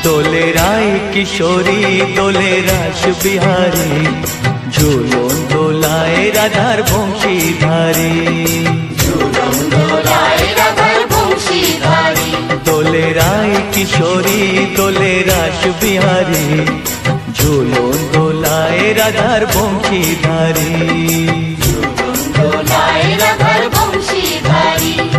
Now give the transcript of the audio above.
দোলে রায় কিশোরী দোলে রাস বিহারী, ঝুলন দোলায় রাধার বংশীধারী। ঝুলন দোলায় রাধার বংশীধারী। দোলে রায় কিশোরী দোলে রাস বিহারী, ঝুলন দোলায় রাধার বংশীধারী। ঝুলন দোলায় রাধার বংশীধারী।